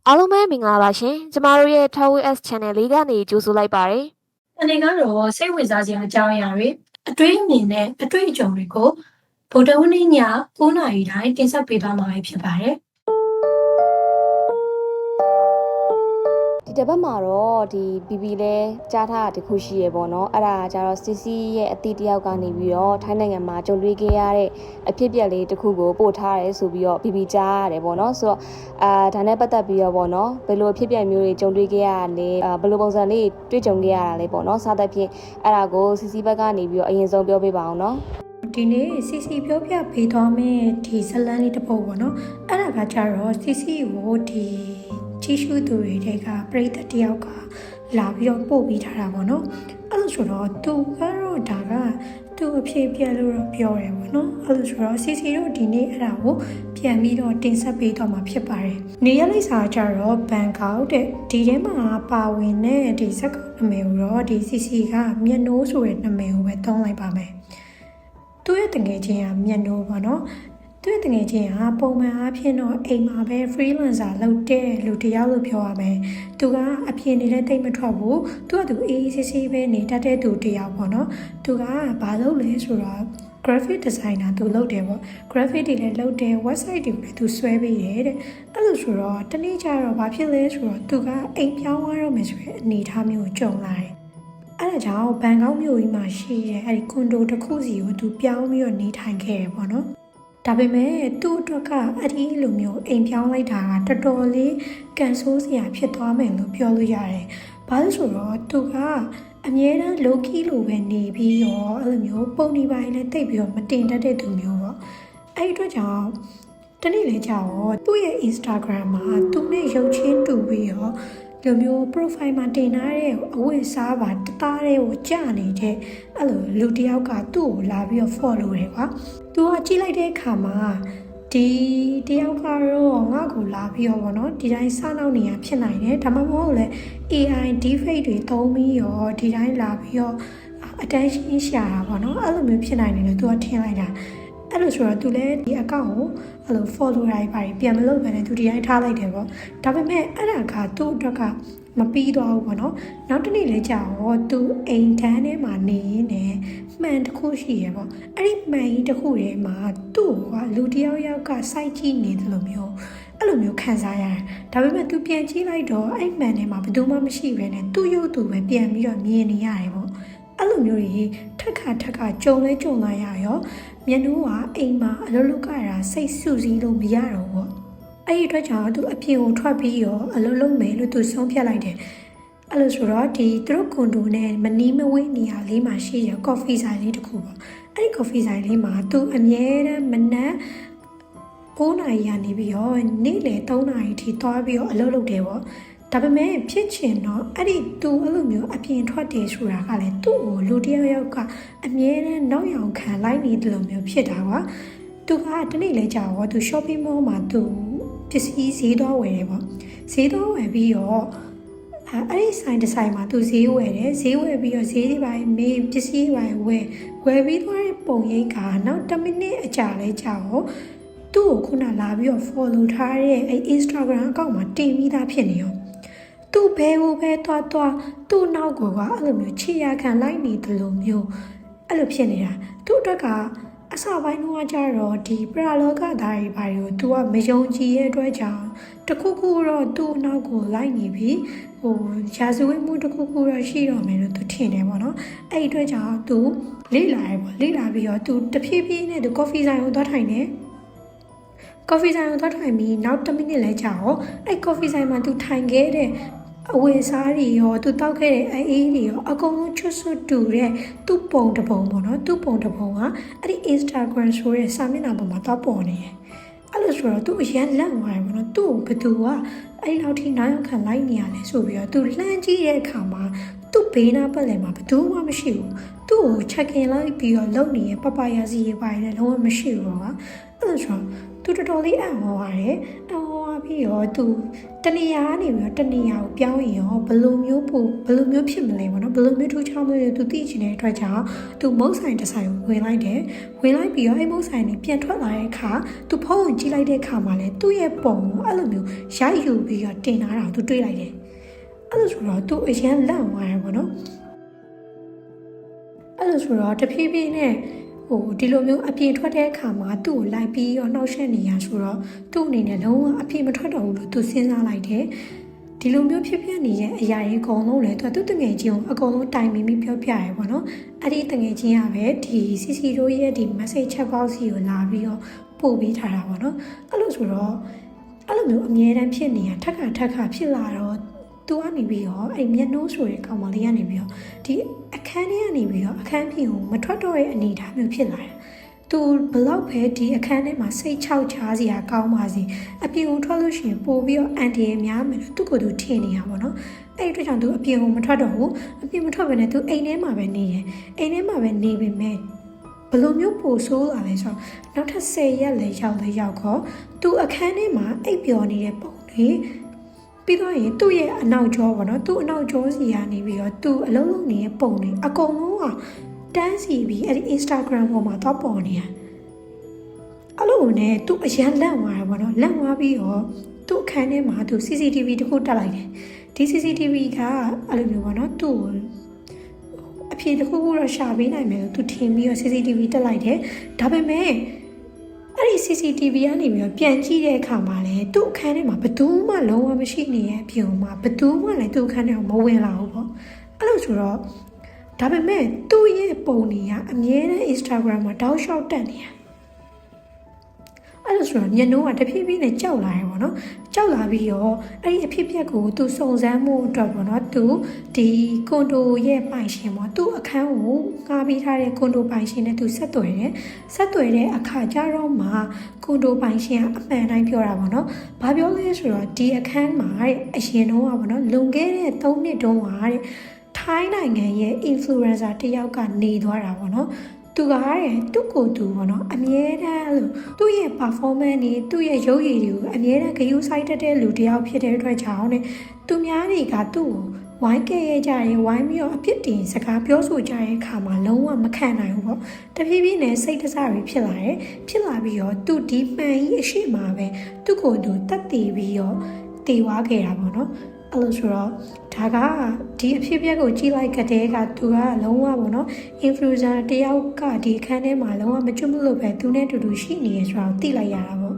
အားလုံးပဲမင်္ဂလာပါရှင်ကျမတို့ရဲ့ Tower S Channel လေးကနေကြိုဆိုလိုက်ပါတယ် အနေကတော့စိတ်ဝင်စားခြင်းအကြောင်းအရာတွေအတွေ့အမြင်နဲ့အတွေ့အကြုံတွေကိုဗုဒ္ဓဝနေ့ည9:00 နာရီတိုင်းတင်ဆက်ပေးသွားမှာဖြစ်ပါတယ် ဒီတစ်ပတ်မှာတော့ဒီ BB လဲကြားထားတာတခုရှိရပေါ့နော်အဲ့ဒါကြတော့ CC ရဲ့အတီးတယောက်ကနေပြီးတော့ထိုင်းနိုင်ငံမှာကြုံတွေ့ခဲ့ရတဲ့အဖြစ်အပျက်လေးတစ်ခုကိုပို့ထားရဲဆိုပြီးတော့ BB ကြားရတယ်ပေါ့နော်ဆိုတော့ဒါနဲ့ပတ်သက်ပြီးတော့ပေါ့နော်ဘယ်လိုအဖြစ်အပျက်မျိုးတွေကြုံတွေ့ခဲ့ရတာလဲဘယ်လိုပုံစံလေးတွေ့ကြုံခဲ့ရတာလဲပေါ့နော်စသဖြင့်အဲ့ဒါကို CC ဘက်ကနေပြီးတော့အရင်ဆုံးပြောပြပါအောင်နော် ဒီနေ့ CC ပြောပြပေးသွားမယ့်ဒီဇလန်လေးတစ်ပုဒ်ပေါ့နော်အဲ့ဒါကကြတော့ CC ကိုဒီကြည့်ရှုသူတွေကပရိသတ်တယောက်ကလာပြီးတော့ပို့ပြီးထားတာပေါ့နော်အဲ့လိုဆိုတော့သူကတော့ဒါကသူအဖြစ်ပြလို့တော့ပြောရဲပေါ့နော်အဲ့လိုဆိုတော့ CC တို့ဒီနေ့အဲ့ဒါကိုပြန်ပြီးတော့တင်ဆက်ပေးတော့မှာဖြစ်ပါတယ်နေရလိပ်စာကြတော့ဘန်ကောက်တဲ့ဒီထဲမှာပါဝင်တဲ့ဒီဇက်ကောင်နာမည်ကိုတော့ဒီ CC ကမျက်နှိုးဆိုတဲ့နာမည်ကိုပဲသုံးလိုက်ပါမယ်သူ့ရဲ့တငယ်ချင်းကမျက်နှိုးပေါ့နော်သူ့တငယ်ချင်းကပုံမှန်အားဖြင့်တော့အိမ်မှာပဲ freelancer လုပ်တဲ့လူတစ်ယောက်လို့ပြောရမယ်။သူကအပြင်နေတဲ့တိတ်မထွက်ဘူး။သူကသူအေးအေးဆေးဆေးပဲနေတတ်တဲ့သူတစ်ယောက်ပေါ့နော်။သူကဘာလုပ်လဲဆိုတော့ graphic designer သူလုပ်တယ်ပေါ့။ graphic တွေလည်းလုပ်တယ် website တွေလည်းသူဆွဲပေးတယ်တဲ့။အဲ့လိုဆိုတော့တနေ့ကျတော့ဘာဖြစ်လဲဆိုတော့သူကအိမ်ပြောင်းသွားတော့မယ်ဆိုတဲ့အနေအထားမျိုးကိုကြုံလာတယ်။အဲ့ဒါကြောင့်ဘန်ကောက်မြို့ကြီးမှာရှိတဲ့အဲ့ဒီကွန်ဒိုတစ်ခုစီကိုသူပြောင်းပြီးတော့နေထိုင်ခဲ့တယ်ပေါ့နော်။ဒါပေမဲ့သူ့အတွက်ကအဲ့ဒီလိုမျိုးအိမ်ပြောင်းလိုက်တာကတော်တော်လေးကန်ဆိုးစရာဖြစ်သွားမယ်လို့ပြောလို့ရတယ်။ဘာလို့ဆိုတော့သူကအမြဲတမ်း low key လိုပဲနေပြီးတော့အဲ့လိုမျိုးပုံနေပိုင်းနဲ့တိတ်ပြီးတော့မတင်တတ်တဲ့သူမျိုးပေါ့။အဲ့ဒီအတွက်ကြောင့်တနေ့လေကြာတော့သူ့ရဲ့ Instagram မှာသူနဲ့ရုပ်ချင်းတူပြီးတော့ဒီမျိုး profile မှာတင်ထားတဲ့အဝတ်စားပါတသားလေးကိုကြာနေတဲ့အဲ့လိုလူတစ်ယောက်ကသူ့ကိုလာပြီးတော့ follow တယ်ကွာသူကကြည့်လိုက်တဲ့အခါမှာဒီတယောက်ကတော့ငါ့ကိုလာပြီးတော့ဗောနော်ဒီတိုင်းစနောက်နေရဖြစ်နိုင်တယ်ဒါမှမဟုတ်လဲ AI deepfake တွေသုံးပြီးတော့ဒီတိုင်းလာပြီးတော့ attention ရှာတာဗောနော်အဲ့လိုမျိုးဖြစ်နိုင်တယ်လို့သူကထင်လိုက်တာအဲ့လိုဆိုတော့သူလည်းဒီ account ကိုအဲ့လို follow လိုက်ပါပြန်မလုပ်ဘဲနဲ့သူဒီတိုင်းထားလိုက်တယ်ပေါ့ဒါပေမဲ့အဲ့ဒါကသူ့အတွက်ကမပြီးသွားဘူးပေါ့နော်နောက်တစ်နေ့လဲကြာတော့သူအိမ်တန်းထဲမှာနေရင်းနဲ့မှန်တစ်ခုရှိရပေါ့အဲ့ဒီမှန်ကြီးတစ်ခုထဲမှာသူ့ကလူတစ်ယောက်ကစိုက်ကြည့်နေတယ်လို့မျိုးအဲ့လိုမျိုးခံစားရတယ်ဒါပေမဲ့သူပြန်ကြည့်လိုက်တော့အဲ့မှန်ထဲမှာဘယ်သူမှမရှိဘဲနဲ့သူ့ရုပ်သူပဲပြန်ပြီးတော့မြင်နေရတယ်ပေါ့အဲ့လိုမျိုးကြီးထက်ခါကြုံလာရရောမျက်နှာကအိမ်မှာအလုပ်လုပ်ကြတာစိတ်ဆူစည်းလို့မရတော့ဘူးအဲ့ဒီအတွက်ကြောင့်သူအပြင်ကိုထွက်ပြီးရောအလုပ်လုပ်မယ်လို့သူဆုံးဖြတ်လိုက်တယ်အဲ့လိုဆိုတော့ဒီသူတို့ကွန်ဒိုနဲ့မနီးမဝေးနေရာလေးမှာရှိရ coffee ဆိုင်လေးတစ်ခုပေါ့အဲ့ဒီ coffee ဆိုင်လေးမှာသူအမြဲတမ်းမနက်9 နာရီကနေပြီးတော့နေ့လယ်3 နာရီထိသွားပြီးတော့အလုပ်လုပ်တယ်ပေါ့ဒါပေမဲ့ဖြစ်ချင်တော့အဲ့ဒီသူအဲ့လိုမျိုးအပြင်ထွက်တယ်ဆိုတာကလည်းသူ့ကိုလူတစ်ယောက်ကအမြဲတမ်းနောက်ယောင်ခံလိုက်နေတယ်လို့မျိုးဖြစ်တာကွာသူကတနေ့လဲကြာတော့သူ shopping mall မှာသူပစ္စည်းဈေးသွားဝယ်တယ်ပေါ့ဈေးသွားဝယ်ပြီးတော့အဲ့ဒီဆိုင်တစ်ဆိုင်မှာသူဈေးဝယ်တယ်ဈေးဝယ်ပြီးတော့ဈေးတွေပိုင်းမေးပစ္စည်းပိုင်းဝယ်ပြီးသွားတဲ့ပုံရိပ်ကနောက်10 မိနစ်အကြာလဲကြာတော့သူ့ကိုခုနလာပြီးတော့ follow ထားတဲ့အဲ့ Instagram အကောင့်မှာတင်ပြီးသားဖြစ်နေရောသူ့ဘဲကိုပဲသွားသူ့နောက်ကိုကအဲ့လိုမျိုးခြေရခံလိုက်နေတယ်လို့မျိုးအဲ့လိုဖြစ်နေတာသူ့အတွက်ကအစပိုင်းတော့ကြတော့ဒီပရာလောကသားတွေဘာတွေကို तू ကမယုံကြည်ရဲ့အတွက်ကြောင့်တခုခုတော့သူ့နောက်ကိုလိုက်နေပြီရာဇဝတ်မှုတခုခုတော့ရှိတော့မယ်လို့ तू ထင်တယ်ပေါ့နော်အဲ့ဒီအတွက်ကြောင့် तू လေ့လာရပေါ့လေ့လာပြီးတော့ तू တဖြည်းဖြည်းနဲ့ तू coffee ဆိုင်ကိုသွားထိုင်တယ်coffee ဆိုင်ကိုသွားထိုင်ပြီးနောက်10 မိနစ်လဲကြာတော့အဲ့ coffee ဆိုင်မှာ तू ထိုင်ခဲ့တဲ့အဝယ်စားတွေရောသူတောက်ခဲ့တဲ့အေးတွေရောအကုန်လုံးချွတ်ဆွတ်တူတဲ့သူ့ပုံတစ်ပုံပေါ့နော်သူ့ပုံတစ်ပုံကအဲ့ဒီ Instagram ဆိုတဲ့စာမျက်နှာပေါ်မှာတော့ပေါ်နေတယ်အဲ့လိုဆိုတော့သူ့အရန်လန့်သွားတယ်ပေါ့နော်သူ့ဘသူကအဲ့လောက်ထိနောက်ရောက်ခံလိုက်နေရလဲဆိုပြီးတော့သူလှမ်းကြည့်တဲ့အခါမှာသူ့ဘေးနားပတ်လည်မှာဘသူမှမရှိဘူးသူ့ကို check in လိုက်ပြီးတော့လုံနေတဲ့ပပယာစီရေးပိုင်းလည်းလုံးဝမရှိဘူးပေါ့ကအဲ့လိုဆိုတော့သူတော်တော်လေးအံ့ဩရတယ်အံ့ဩရ ပြီးရောသူတနေရာကနေပြီးတော့တနေရာကိုပြောင်းရင်ရောဘယ်လိုမျိုးဖြစ်မလဲပေါ့နော်ဘယ်လိုမျိုးထူးခြားမလဲသူသိချင်တဲ့အတွက်ကြောင့်သူမုတ်ဆိုင်တစ်ဆိုင်ကိုဝင်လိုက်တယ်ဝင်လိုက်ပြီးတော့အဲ့မုတ်ဆိုင်နေပြန်ထွက်လာတဲ့အခါသူဖုန်းကိုကြည့်လိုက်တဲ့အခါမှာလဲသူ့ရဲ့ပုံကိုအဲ့လိုမျိုးရိုက်ယူပြီးတော့တင်ထားတာသူတွေ့လိုက်တယ်အဲ့လိုဆိုတော့သူအရင်လန့်သွားတယ်ပေါ့နော်အဲ့လိုဆိုတော့တဖြည်းဖြည်းနဲ့ဒီလိုမျိုးအပြင်ထွက်တဲ့အခါမှာသူ့ကိုလိုက်ပြီးတော့နှောက်ယှက်နေရဆိုတော့သူ့အနေနဲ့လုံးဝအပြင်မထွက်တော့ဘူးလို့သူစဉ်းစားလိုက်တယ်ဒီလိုမျိုးဖြစ်နေတဲ့အရာတွေအကုန်လုံးလည်းသူတငယ်ချင်းကိုအကုန်လုံးတိုင်ပင်ပြီးပြောပြရဲပေါ့နော်အဲ့ဒီတငယ်ချင်းကပဲဒီ CC တို့ရဲ့ဒီ message chat box ကိုလာပြီးတော့ပို့ပေးထားတာပေါ့နော်အဲ့လိုဆိုတော့အဲ့လိုမျိုးအမြဲတမ်းဖြစ်နေတာထက်ခါဖြစ်လာတော့သူကနေပြီးတော့အဲ့မျက်နှိုးဆိုတဲ့ကောင်မလေးကနေပြီးတော့ဒီအခန်းထဲကနေပြီးတော့အခန်းပြင်ကိုမထွက်တော့တဲ့အနေအထားမျိုးဖြစ်လာတယ်။သူဘလောက်ပဲဒီအခန်းထဲမှာစိတ်ချောက်ချားစရာကောင်းပါစေအပြင်ကိုထွက်လို့ရှိရင်ပို့ပြီးတော့အန်တီရဲ့များမယ်လို့သူ့ကိုယ်သူထင်နေရပါတော့။အဲ့ဒီအတွက်ကြောင့်သူအပြင်ကိုမထွက်တော့ဘူးအပြင်မထွက်ဘဲနဲ့သူအိမ်ထဲမှာပဲနေတယ်။အိမ်ထဲမှာပဲနေပေမဲ့ဘယ်လိုမျိုးပို့ဆိုးလာလဲဆိုတော့နောက်ထပ်10ရက်လည်းရောက်ခေါ်သူအခန်းထဲမှာအိပ်ပျော်နေတဲ့ပုံတွေပြီးတော့ရင်သူ့ရဲ့အနောက်ကျောပေါ့နော်သူ့အနောက်ကျောစီကနေပြီးတော့သူ့အလုံးလုံးနေတဲ့ပုံတွေအကုန်လုံးကတန်းစီပြီးအဲ့ဒီ Instagram ပေါ်မှာတော့ပေါ်နေရအဲ့လိုနဲ့သူ့အရန်လန့်သွားတယ်ပေါ့နော်လန့်သွားပြီးတော့သူ့အခန်းထဲမှာသူ CCTV တခုတက်လိုက်တယ်ဒီ CCTV ကအဲ့လိုမျိုးပေါ့နော်သူ့အဖြေတခုခုတော့ရှာပေးနိုင်မယ်လို့သူထင်ပြီးတော့ CCTV တက်လိုက်တယ်ဒါပေမဲ့အဲ့ဒီ CCTV ကနေပြီးတော့ပြန်ကြည့်တဲ့အခါမှာလည်းသူ့အခန်းထဲမှာဘယ်သူမှလုံးဝမရှိနေတဲ့အပြင်မှာဘယ်သူမှလည်းသူ့အခန်းထဲကိုမဝင်လာဘူးပေါ့အဲ့လိုဆိုတော့ဒါပေမဲ့သူ့ရဲ့ပုံတွေကအမြဲတမ်း Instagram မှာတောက်လျှောက်တက်နေရအဲ့လိုဆိုတော့ညနိုးကတဖြည်းဖြည်းနဲ့ကြောက်လာတယ်ပေါ့နော်ကြောက်လာပြီးတော့အဲ့ဒီအဖြစ်ပြက်ကိုသူစုံစမ်းမှုအတွက်ပေါ့နော်သူဒီကွန်ဒိုရဲ့ပိုင်ရှင်ပေါ့သူ့အခန်းကိုငှားပေးထားတဲ့ကွန်ဒိုပိုင်ရှင်နဲ့သူဆက်သွယ်တဲ့အခါကျတော့မှကွန်ဒိုပိုင်ရှင်ကအမှန်တိုင်းပြောတာပေါ့နော်ဘာပြောလဲဆိုတော့ဒီအခန်းမှာတဲ့အရင်တော့ပေါ့နော်လွန်ခဲ့တဲ့3နှစ်တုန်းကတဲ့ထိုင်းနိုင်ငံရဲ့ influencer တယောက်ကနေသွားတာပေါ့နော်သူကသူ့ကိုယ်သူပေါ့နော်အမြဲတမ်းလို့သူ့ရဲ့ performance တွေသူ့ရဲ့ရုပ်ရည်တွေကိုအမြဲတမ်းဂရုစိုက်တတ်တဲ့လူတစ်ယောက်ဖြစ်တဲ့အတွက်ကြောင့်ねသူများတွေကသူ့ကိုဝိုင်းကဲရကြရင်ဝိုင်းပြီးတော့အပြစ်တင်စကားပြောဆိုကြတဲ့အခါမှာလုံးဝမခံနိုင်ဘူးပေါ့တဖြည်းဖြည်းနဲ့စိတ်တဆတွေဖြစ်လာပြီးတော့သူဒီမှန်ကြီးအရှိမပဲသူ့ကိုယ်သူတက်တည်ပြီးတော့တည်သွားခဲ့တာပေါ့နော်အဲ့လိုဆိုတော့ဒါကဒီအဖြစ်အပျက်ကိုကြည့်လိုက်တဲ့ကသူကလုံးဝပေါ့နော် influencer တယောက်ကဒီအခန်းထဲမှာလုံးဝမကျွတ်မလို့ပဲသူနဲ့တူတူရှိနေရဆိုတော့သိလိုက်ရတာပေါ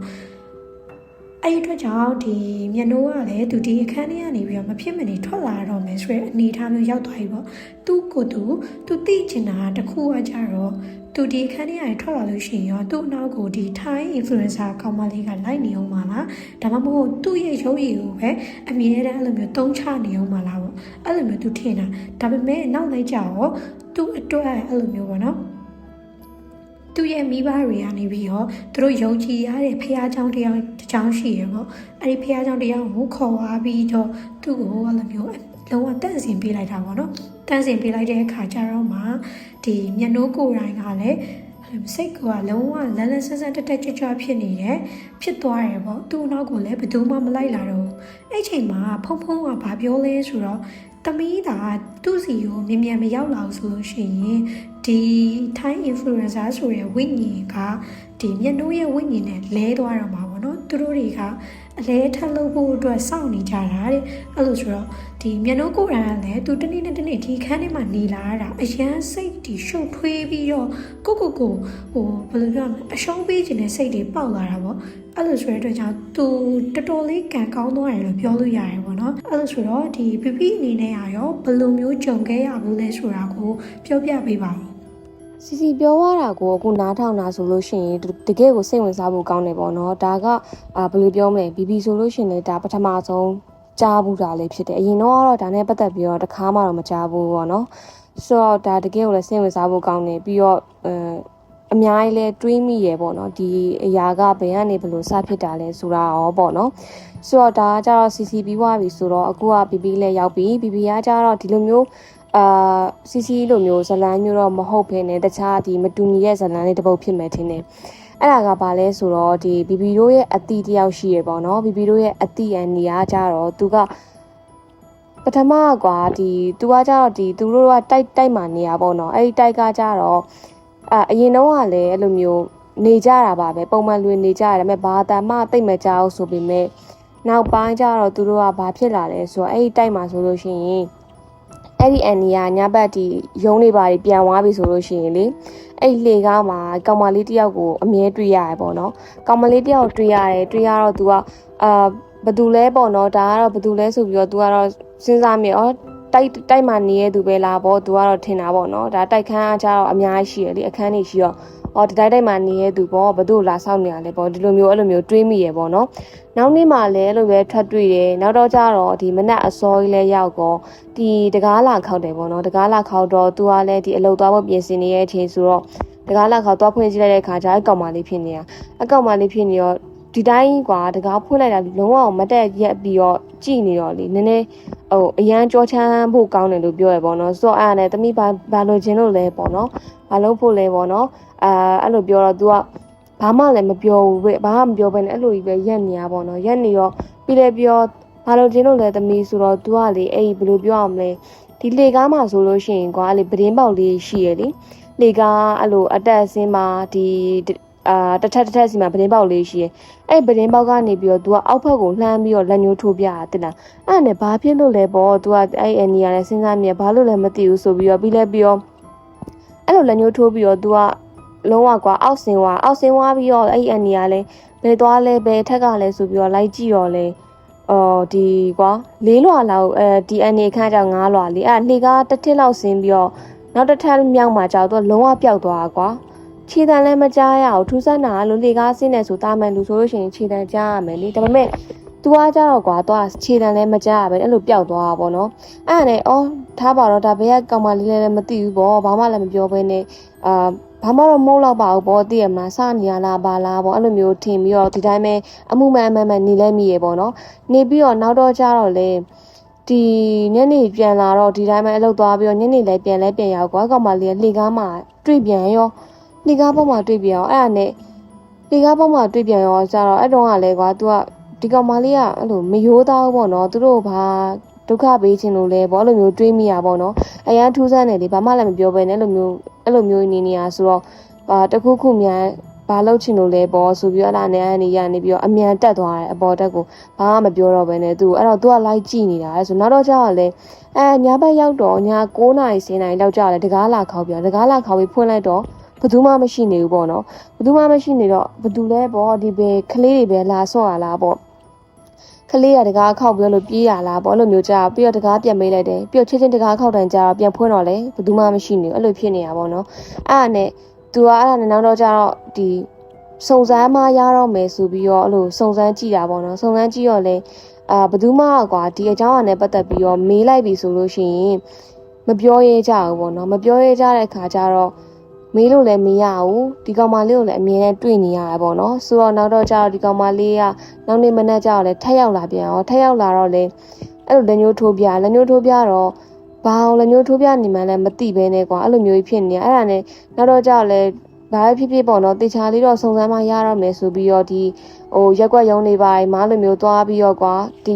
့အဲ့ဒီအတွက်ကြောင့်ဒီမျက်နှိုးကလည်းသူဒီအခန်းထဲကနေပြီးတော့မဖြစ်မနေထွက်လာတော့မယ်ဆိုတဲ့အနေအထားမျိုးရောက်သွားပြီပေါ့သူသိချင်တာတခုကကြတော့သူဒီအခန်းထဲကနေထွက်လာလို့ရှိရင်ရောသူ့အနောက်ကိုဒီ Thai influencer ကောင်မလေးကလိုက်နေအောင်ပါလားဒါမှမဟုတ်သူ့ရဲ့ရုပ်ရည်ကိုပဲအမြဲတမ်းအဲ့လိုမျိုးတုံးချနေအောင်ပါလားပေါ့အဲ့လိုမျိုးသူထင်တာဒါပေမဲ့နောက်လိုက်ကြတော့သူ့အတွက်အဲ့လိုမျိုးပေါ့နော်သူ့ရဲ့မိဘတွေကနေပြီးတော့သူတို့ယုံကြည်ရတဲ့ဖះเจ้าတစ်ကြောင်းရှိရပေါ့အဲ့ဒီဖះเจ้าတစ်ယောက်ကိုခေါ်သွားပြီးတော့သူ့ကိုအဲ့လိုမျိုးလုံးဝတန့်စင်ပေးလိုက်တာပေါ့နော်တန့်စင်ပေးလိုက်တဲ့အခါကျတော့မှဒီမျက်နှိုးကိုယ်တိုင်ကလည်းစိတ်ကလုံးဝလန်းလန်းဆန်းဆန်းတက်ကြွဖြစ်နေတယ်ဖြစ်သွားတယ်ပေါ့သူ့နောက်ကိုလည်းဘယ်သူမှမလိုက်လာတော့အဲ့ချိန်မှာဖုံကဘာပြောလဲဆိုတော့သမီးသာသူ့စီကိုမြန်မရောက်လာဘူးဆိုလို့ရှိရင်ဒီ Thai influencer ဆိုတဲ့ဝိညာဉ်ကဒီမျက်နှိုးရဲ့ဝိညာဉ်နဲ့လဲသွားတော့မှာပေါ့နော်သူတို့တွေကအလဲထပ်လုပ်ဖို့အတွက်စောင့်နေကြတာတဲ့အဲ့လိုဆိုတော့ဒီမျက်နှိုးကိုယ်တိုင်ကလည်းသူတနေ့နဲ့တနေ့ဒီခန်းထဲမှာနေလာတာအရန်စိတ်ဒီရှုပ်ထွေးပြီးတော့ကိုဘယ်လိုပြောမလဲအရှုံးပေးခြင်းနဲ့စိတ်တွေပေါက်လာတာပေါ့အဲ့လိုဆိုတဲ့အတွက်ကြောင့်သူတော်တော်လေးကံကောင်းသွားတယ်လို့ပြောလို့ရတယ်ပေါ့နော်အဲ့လိုဆိုတော့ဒီ PP အနေနဲ့ရောဘယ်လိုမျိုးကြုံခဲ့ရဘူးလဲဆိုတာကိုပြောပြပေးပါဦးစီစီပြောရတာကိုအခုနားထောင်တာဆိုလို့ရှိရင်တကယ်ကိုစိတ်ဝင်စားဖို့ကောင်းတယ်ပေါ့နော်ဒါကဘယ်လိုပြောမလဲ BB ဆိုလို့ရှိရင်ဒါပထမဆုံးကြားဘူးတာလေးဖြစ်တယ်အရင်တော့ဒါနဲ့ပတ်သက်ပြီးတော့တခါမှတော့မကြားဘူးပေါ့နော်ဆိုတော့ဒါတကယ်ကိုလည်းစိတ်ဝင်စားဖို့ကောင်းတယ်ပြီးတော့အများကြီးလဲတွေးမိရပေါ့နော်ဒီအရာကဘယ်ကနေဘယ်လိုစဖြစ်တာလဲဆိုတာရောပေါ့နော်ဆိုတော့ဒါကကြတော့ CC ပြီးသွားပြီဆိုတော့အခုက BB လည်းရောက်ပြီ BB ကကြတော့ဒီလိုမျိုးCC လိုမျိုးဇလန်းမျိုးတော့မဟုတ်ဘဲနဲ့တခြားဒီမတူညီတဲ့ဇလန်းလေးတစ်ပုဒ်ဖြစ်မယ်ထင်တယ် အဲ့ဒါကဘာလဲဆိုတော့ဒီဘီဘီတို့ရဲ့အတီတယောက်ရှိရပေါ့နော်ဘီဘီတို့ရဲ့အတီအန်နေရာကြတော့သူကပထမကွာဒီသူကကြတော့ဒီသူတို့ကတိုက်မှနေရပေါ့နော်အဲ့ဒီတိုက်ကကြတော့အရင်တော့ကလည်းအဲ့လိုမျိုးနေကြတာပါပဲပုံမှန်လူနေကြရတယ်ဒါပေမဲ့ဘာသာမှတိတ်မကြောက်ဆိုပေမဲ့နောက်ပိုင်းကျတော့သူတို့ကဘာဖြစ်လာလဲဆိုတော့အဲ့ဒီတိုက်မှာဆိုလို့ရှိရင်အဲ့ဒီအန်နီယာညဘက်ဒီရုံးနေပါပြီးပြန်သွားပြီဆိုလို့ရှိရင်လေအဲ့ဒီလေကားမှာကောင်မလေးတယောက်ကိုအမြဲတွေ့ရရပေါ့နော်ကောင်မလေးတယောက်တွေ့ရတော့သူကဘသူလဲပေါ့နော်ဒါကတော့ဘသူလဲဆိုပြီးတော့သူကတော့စဉ်းစားမိတိုက်မှနေရသူပဲလားပေါ့သူကတော့ထင်တာပေါ့နော်ဒါတိုက်ခန်းအားကြတော့အများကြီးရှိရလေအခန်းတွေရှိတော့တိုက်မှနေရသူပေါ့ဘသူလာဆောက်နေရလဲပေါ့ဒီလိုမျိုးအဲ့လိုမျိုးတွေးမိရပေါ့နော်နောက်နေ့မှလည်းအဲ့လိုပဲထွက်တွေ့တယ်နောက်တော့ကျတော့ဒီမနက်အစောကြီးလဲရောက်တော့ဒီတကားလာခောက်တယ်ပေါ့နော်တကားလာခောက်တော့သူကလည်းဒီအလုပ်သွားဖို့ပြင်ဆင်နေတဲ့အချိန်ဆိုတော့တကားလာခောက်သွားဖွင့်ကြည့်လိုက်တဲ့ခါကျအကောင်မလေးဖြစ်နေတာအကောင်မလေးဖြစ်နေတော့ဒီတိုင်းကွာတကားဖွင့်လိုက်တာလုံးဝမတက်ရက်ပြီးတော့ကြည်နေတော့လေနည်းနည်းအရန်ကြောချမ်းဖို့ကောင်းတယ်လို့ပြောရပေါ့နော်ဆိုတော့အဲ့ဒါနဲ့တမိဘာလို့ခြင်းလို့လဲပေါ့နော်ဘာလို့ဖို့လဲပေါ့နော်အဲ့လိုပြောတော့ तू ကဘာမှလည်းမပြောဘူးပဲဘာမှမပြောဘဲနဲ့အဲ့လိုကြီးပဲရက်နေရပေါ့နော်ရက်နေတော့ပြီးလဲပြောဘာလို့ခြင်းလို့လဲတမိဆိုတော့ तू ကလေအဲ့ဘယ်လိုပြောအောင်လဲဒီလေကားမှာဆိုလို့ရှိရင်ကွာလေပဒင်းပေါက်လေးရှိရလေလေကားအဲ့လိုအတက်အဆင်းမှာဒီတစ်ထက်စီမှာပဒင်းပေါက်လေးရှိရအဲ့ပဒင်းပေါက်ကနေပြီးတော့ तू ကအောက်ဘက်ကိုလှမ်းပြီးတော့လက်ညှိုးထိုးပြတာတိလားအဲ့နဲ့ဘာဖြစ်လို့လဲပေါ့ तू ကအဲ့အနီရလဲစဉ်းစားမြဲဘာလို့လဲမသိဘူးဆိုပြီးတော့ပြီးလဲပြီးတော့အဲ့လိုလက်ညှိုးထိုးပြီးတော့ तू ကလုံးဝကွာအောက်ဆင်းသွားပြီးတော့အဲ့အန်နီကလည်းဘယ်သွားလဲဘယ်ထက်ကလဲဆိုပြီးတော့လိုက်ကြည့်တော့လေဒီကွာ၄လွာလောက်ဒီအန်နီခန့်ကြောင့်၅လွာလေအဲ့လှေကားတစ်ထစ်လောက်ဆင်းပြီးတော့နောက်တစ်ထပ်မြောက်မှာကြောက်တော့လုံးဝပျောက်သွားတာကွာခြေတံလည်းမကြားရအောင်ထူးဆန်းတာလို့လှေကားဆင်းနေဆိုတာမှန်လူဆိုလို့ရှိရင်ခြေတံကြားရမယ်လေဒါပေမဲ့သူကကြတော့ကွာသွားခြေတံလည်းမကြားရပဲအဲ့လိုပျောက်သွားတာပေါ့နော်အဲ့ဒါနဲ့ထားပါတော့ဒါဘယ်ကကောင်မလေးလည်းမသိဘူးပေါ့ဘာမှလည်းမပြောဘဲနဲ့ဘာမှတော့မဟုတ်တော့ပါဘူးပေါ့သိရမလားစနေရလားဘာလားပေါ့အဲ့လိုမျိုးထင်ပြီးတော့ဒီတိုင်းပဲအမှုမှန်နေလဲမိရေပေါ့နော်နေပြီးတော့နောက်တော့ကြတော့လေဒီညနေပြန်လာတော့ဒီတိုင်းပဲအလုပ်သွားပြီးတော့ညနေလည်းပြန်ရောက်ကွာကောင်မလေးလှေကားမှာတွေ့ပြန်ရောလှေကားပေါ်မှာတွေ့ပြန်ရောအဲ့ဒါနဲ့လှေကားပေါ်မှာတွေ့ပြန်ရောကြတော့အဲ့တော့ကလည်းကွာ तू ကဒီကောင်မလေးကအဲ့လိုမရိုးသားဘူးပေါ့နော်သူတို့ဘာဒုက္ခပေးခြင်းလို့လဲပေါ့အဲ့လိုမျိုးတွေးမိရပေါ့နော်အရန်ထူးဆန်းတယ်လေဘာမှလည်းမပြောဘဲနဲ့အဲ့လိုမျိုးနေနေရဆိုတော့တခုခုမြန်ဘာလုပ်ချင်လို့လဲပေါ့ဆိုပြီးတော့အဲ့ဒါနဲ့အနေရနေပြီးတော့အမြန်တက်သွားတယ်အပေါ်တက်ကိုဘာမှမပြောတော့ဘဲနဲ့သူအဲ့တော့ तू ကလိုက်ကြည့်နေတာဆိုနောက်တော့ကျတော့လေညဘက်ရောက်တော့ည9:00 10:00လောက်ကျတော့လေတကားလာခောက်ပြီးဖွင့်လိုက်တော့ဘယ်သူမှမရှိနေဘူးပေါ့နော်ဘယ်သူမှမရှိနေတော့ဘယ်သူလဲပေါ့ဒီပဲကလေးတွေပဲလာဆော့ရလားပေါ့ကလေးကတကားခောက်ပြီးလို့ပြေးရလားပေါ့အဲ့လိုမျိုးကြာပြီးတော့တကားပြန်မေးလိုက်တယ်ပြီးတော့ချင်းတကားခောက်တန်ကြာတော့ပြန်ဖွင့်တော့လေဘယ်သူမှမရှိနေဘူးအဲ့လိုဖြစ်နေတာပေါ့နော်အဲ့ဒါနဲ့ तू ကအဲ့ဒါနဲ့နောက်တော့ကြာတော့ဒီစုံစမ်းမရတော့မယ်ဆိုပြီးတော့အဲ့လိုစုံစမ်းကြည့်တာပေါ့နော်စုံစမ်းကြည့်တော့လေဘယ်သူမှကွာဒီအကြောင်းအရာနဲ့ပတ်သက်ပြီးတော့မေးလိုက်ပြီဆိုလို့ရှိရင်မပြောရဲကြဘူးပေါ့နော်မပြောရဲကြတဲ့အခါကျတော့မေးလို့လည်းမရဘူးဒီကောင်မလေးကိုလည်းအမြဲတမ်းတွေ့နေရတာပေါ့နော်ဆိုတော့နောက်တော့ကျတော့ဒီကောင်မလေးကနောက်နေ့မနက်ကျတော့လည်းထက်ရောက်လာပြန်ရောထက်ရောက်လာတော့လေအဲ့လိုလက်ညှိုးထိုးပြတော့ဘာလက်ညှိုးထိုးပြနေမှလည်းမသိဘဲနဲ့ကွာအဲ့လိုမျိုးဖြစ်နေအဲ့ဒါနဲ့နောက်တော့ကျတော့လေဘာပဲဖြစ်ပေါ့နော်တေချာလေးတော့စုံစမ်းမရတော့မယ်ဆိုပြီးတော့ဒီရက်ွက်ရုံးနေပါမားလိုမျိုးသွားပြီးတော့ကွာဒ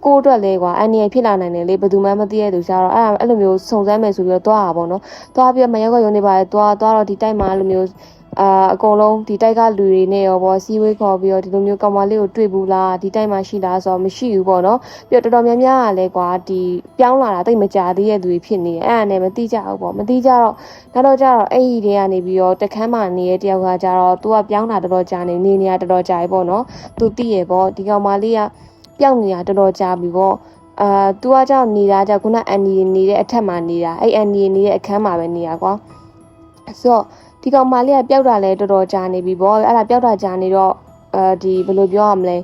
ီကိုအတွက်လဲကွာအန်နီရဖြစ်လာနိုင်တယ်လေဘယ်သူမှမသိရသူကြတော့အဲ့လိုမျိုးစုံစမ်းမယ်ဆိုပြီးတော့သွားတာပေါ့နော်သွားပြီးတော့မရက်ွက်ရုံးနေပါသွားတော့ဒီတိုက်မှာလိုမျိုးအကုန်လုံးဒီတိုက်ကလူတွေနဲ့ရောပေါ့စီဝေးခေါ်ပြီးတော့ဒီလိုမျိုးကောင်မလေးကိုတွေ့ဘူးလားဒီတိုက်မှာရှိလားဆိုတော့မရှိဘူးပေါ့နော်ပြီးတော့တော်တော်များများကလည်းကွာဒီပြောင်းလာတာတိတ်မကြသေးတဲ့သူတွေဖြစ်နေတယ်အဲ့ဒါနဲ့မသိကြဘူးပေါ့မသိကြတော့နောက်တော့ကျတော့အဲ့ဒီတွေကနေပြီးတော့တခန်းမှနေတဲ့တယောက်ကကျတော့ तू ကပြောင်းတာတော်တော်ကြာနေရတော်တော်ကြာပြီပေါ့နော် तू သိရပေါ့ဒီကောင်မလေးကပြောင်းနေတာတော်တော်ကြာပြီပေါ့तू ကကြောက်နေတာကြောက်ခုနအန်နီနေတဲ့အထက်မှာနေတာအဲ့အန်နီနေတဲ့အခန်းမှာပဲနေတာကွာဆိုတော့ဒီကောင်မလေးကပျောက်တာလဲတော်တော်ကြာနေပြီပေါ့အဲ့ဒါပျောက်တာကြာနေတော့ဒီဘယ်လိုပြောရမလဲ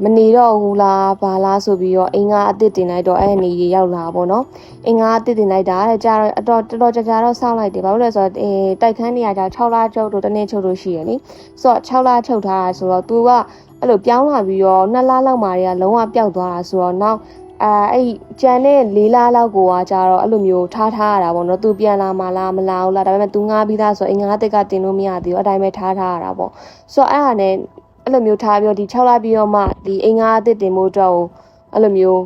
မနေတော့ဘူးလားဘာလားဆိုပြီးတော့အင်္ဂါအစ်စ်တင်လိုက်တော့အဲ့အနေကြီးရောက်လာပေါ့နော်အင်္ဂါအစ်စ်တင်လိုက်တာတဲ့ကြာတော့တော်ကြာတော့စောင့်လိုက်တယ်ဘာလို့လဲဆိုတော့တိုက်ခန်းနေရကြ6လချုပ်တို့တနေ့ချုပ်တို့ရှိရလေဆိုတော့6လချုပ်ထားတာဆိုတော့ तू ကအဲ့လိုပြောင်းလာပြီးတော့2လလောက်မှတွေကလုံးဝပျောက်သွားတာဆိုတော့နောက် အဲ့ကြံတဲ့၄လလောက်ကိုကကြတော့အဲ့လိုမျိုးထားရတာပေါ့နော်သူပြန်လာမလားမလာဘူးလားဒါပေမဲ့သူငားပြီးသားဆိုအင်္ဂါတစ်ကတင်လို့မရသေးဘူးအတိုင်းပဲထားရတာပေါ့ဆိုတော့အဲ့ဒါနဲ့အဲ့လိုမျိုးထားပြီးတော့ဒီ6လပြီးတော့မှဒီအင်္ဂါတစ်တင်ဖို့အတွက်အဲ့လိုမျိုး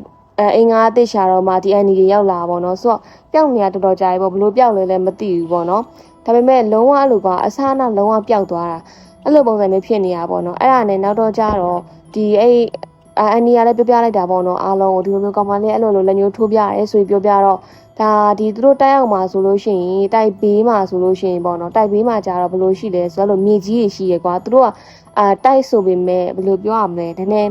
အင်္ဂါတစ်ရှာတော့မှဒီအန်ဒီတွေရောက်လာပေါ့နော်ဆိုတော့ပျောက်နေတာတော်တော်ကြာပြီပေါ့ဘလို့ပျောက်လဲလည်းမသိဘူးပေါ့နော်ဒါပေမဲ့လုံးဝအဲ့လိုကအစားအနောက်လုံးဝပျောက်သွားတာအဲ့လိုပုံစံမျိုးဖြစ်နေတာပေါ့နော်အဲ့ဒါနဲ့နောက်တော့ကြတော့ဒီအန်ဒီကလည်းပြောပြလိုက်တာပေါ့နော်အားလုံးကိုဒီလိုမျိုးကောင်မလေးအဲ့လိုလက်ညှိုးထိုးပြရဲဆိုပြီးပြောပြတော့ဒါဒီသူတို့တိုက်အောင်မှာဆိုလို့ရှိရင်တိုက်ဘေးမှာဆိုလို့ရှိရင်ပေါ့နော်တိုက်ဘေးမှာကြတော့ဘယ်လိုရှိလဲဆိုတော့မြေကြီးတွေရှိရကွာသူတို့ကတိုက်ဆိုပေမဲ့ဘယ်လိုပြောရမလဲဒါနဲ့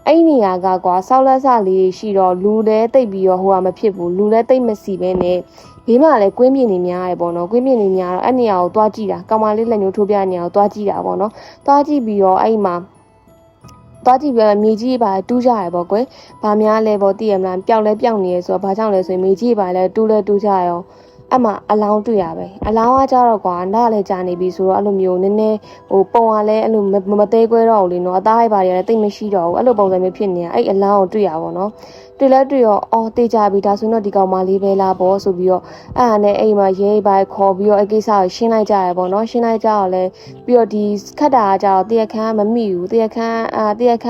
အဲ့နေရာကကွာဆောက်လက်စလေးရှိတော့လူလည်းတိတ်ပြီးတော့ဟိုကမဖြစ်ဘူးလူလည်းတိတ်မစီပဲနဲ့ဘေးမှာလည်းကွင်းပြင်းနေများတယ်ပေါ့နော်ကွင်းပြင်းနေများတော့အဲ့နေရာကိုတွားကြည့်တာကောင်မလေးလက်ညှိုးထိုးပြနေရာကိုတွားကြည့်တာပေါ့နော်တွားကြည့်ပြီးတော့အဲ့မှာသွားကြည့်ပြမြေကြီးပါတူးကြရပေါ့ကွယ်။ဘာများလဲပေါ့သိရမလား။ပျောက်လဲပျောက်နေရဲဆိုတော့ဘာကြောင့်လဲဆိုရင်မြေကြီးပါလဲတူးလဲတူးကြရော။အဲ့မှာအလောင်းတွေ့ရပဲ။အလောင်းကကြတော့ကွာနားလည်းကြာနေပြီဆိုတော့အဲ့လိုမျိုးနည်းနည်းဟိုပုံကလည်းအဲ့လိုမသေးကွဲတော့ဘူးလေနော်။အသားဟိုက်ပါတွေလည်းတိတ်မရှိတော့ဘူး။အဲ့လိုပုံစံမျိုးဖြစ်နေတာ။အဲ့အလောင်းကိုတွေ့ရပါတော့။တွေ့လဲတွေ့ရောအော်တေးကြပြီဒါဆိုတော့ဒီကောင်မလေးပဲလားပေါ့ဆိုပြီးတော့အဲ့ဒါနဲ့အိမ်မှာရဲပိုင်ခေါ်ပြီးတော့အကိစ္စကိုရှင်းလိုက်ကြရပေါ့နော်ရှင်းလိုက်ကြတော့လဲပြီးတော့ဒီခတ်တာကကြတော့တရားခန်းမမိဘူးတရားခ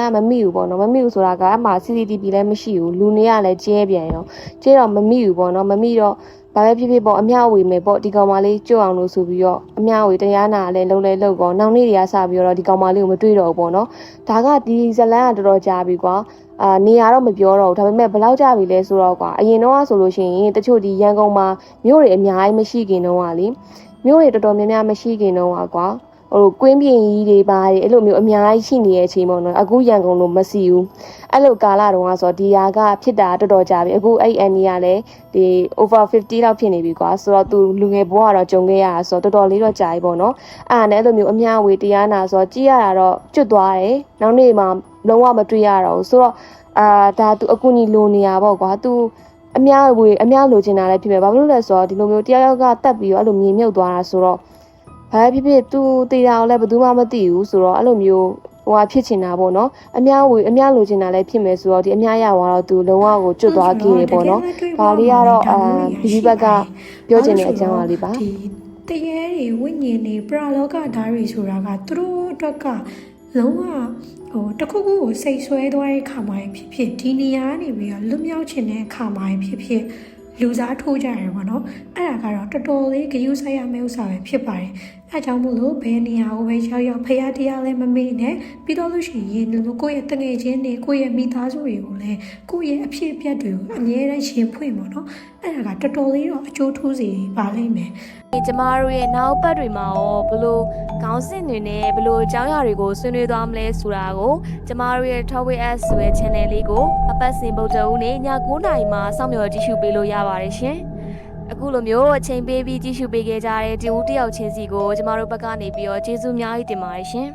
န်းမမိဘူးပေါ့နော်မမိဘူးဆိုတာကအမှ CCTV လည်းမရှိဘူးလူနေရလည်းကျဲပြန်ရောကျဲတော့မမိဘူးပေါ့နော်မမိတော့ဘာပဲဖြစ်ဖြစ်ပေါ့အမျှဝေမယ်ပေါ့ဒီကောင်မလေးကြွအောင်လို့ဆိုပြီးတော့အမျှဝေတရားနာလည်းလုံးပေါ့နောက်နေ့တွေကစပြီးတော့ဒီကောင်မလေးကိုမတွေ့တော့ဘူးပေါ့နော်ဒါကဒီဇလန်းကတော်တော်ကြာပြီကွာနေရာတော့မပြောတော့ဘူးဒါပေမဲ့ဘယ်လောက်ကြာပြီလဲဆိုတော့ကွာအရင်တော့ဆိုလို့ရှိရင်တချို့ဒီရန်ကုန်မှာမြို့တွေအများကြီးမရှိခင်တော့ကလေမြို့တွေတော်တော်များများမရှိခင်တော့ကွာဟိုကွင်းပြင်ကြီးတွေပါတယ်အဲ့လိုမျိုးအများကြီးရှိနေတဲ့အချိန်ပေါ့နော်အခုရန်ကုန်လိုမရှိဘူးအဲ့လိုကာလတုန်းကဆိုဒီဟာကဖြစ်တာတော်တော်ကြာပြီအခုအဲ့အန်နီကလည်းဒီ over 50လောက်ဖြစ်နေပြီကွာဆိုတော့သူလူငယ်ဘဝကတော့ဂျုံခဲ့ရတာဆိုတော့တော်တော်လေးတော့ကြာပြီပေါ့နော်အဲ့ဒါနဲ့အဲ့လိုမျိုးအများဝေတရားနာဆိုတော့ကြည့်ရတာတော့ကျွတ်သွားတယ်နောက်နေ့မှာလုံးဝမတွေ့ရတော့ဘူးဆိုတော့ဒါသူအကူကြီးလိုနေရပေါ့ကွာသူအများလိုချင်တာလည်းဖြစ်မယ်ဘာလို့လဲဆိုတော့ဒီလိုမျိုးတယောက်ကတက်ပြီးတော့အဲ့လိုမြေမြုပ်သွားတာဆိုတော့ဘာဖြစ်သူတေးတာကိုလည်းဘယ်သူမှမသိဘူးဆိုတော့အဲ့လိုမျိုးဟိုဖြစ်ချင်တာပေါ့နော်အများလိုချင်တာလည်းဖြစ်မယ်ဆိုတော့ဒီအများရသွားတော့သူလုံးဝကိုကျွတ်သွားခဲ့ရပေါ့နော်ဒါလေးကတော့ဘီဘက်ကပြောချင်တဲ့အကြောင်းအလေးပါတရေတွေဝိညာဉ်တွေပရာလောကဓာတ်တွေဆိုတာကသူတို့အတွက်ကလုံးဝတခုခုကိုစိတ်ဆွဲသွားတဲ့ခါမှဖြစ်ဖြစ်ဒီနေရာကနေပြီးတော့လွတ်မြောက်ချင်တဲ့ခါမှဖြစ်ဖြစ်လူစားထိုးကြရတယ်ပေါ့နော်အဲ့ဒါကတော့တော်တော်လေးဂရုစိုက်ရမယ့်ဥစ္စာပဲဖြစ်ပါတယ်အဲကြောင့်မို့လို့ဘယ်နေရာကိုပဲရောက်ဖရာတရားလည်းမမေ့နဲ့ပြီးတော့လို့ရှိရင်ကိုယ့်ရဲ့တငယ်ချင်းတွေကိုယ့်ရဲ့မိသားစုတွေကိုလည်းကိုယ့်ရဲ့အဖြစ်အပျက်တွေကိုအမြဲတမ်းရှင်းဖွင့်ပေါ့နော်အဲ့ဒါကတော်တော်လေးတော့အကျိုးထူးစေပါလိမ့်မယ်ကျမတို့ရဲ့နောက်ပတ်တွေမှာရောဘလို့ခေါင်းစဉ်တွေနဲ့ဘလို့အကြောင်းအရာတွေကိုဆွေးနွေးသွားမလဲဆိုတာကိုကျမတို့ရဲ့ Talkway ဆိုတဲ့ channel လေးကိုအပတ်စဉ်ဗုဒ္ဓဦးနဲ့ည9:00 နာရီမှာစောင့်မျှော်ကြည့်ရှုပေးလို့ရပါတယ်ရှင်အခုလိုမျိုးအချိန်ပေးပြီးကြည့်ရှုပေးခဲ့ကြတဲ့ဒီဦးတယောက်ချင်းစီကိုကျမတို့ဘက်ကနေပြီးတော့ကျေးဇူးအများကြီးတင်ပါတယ်ရှင်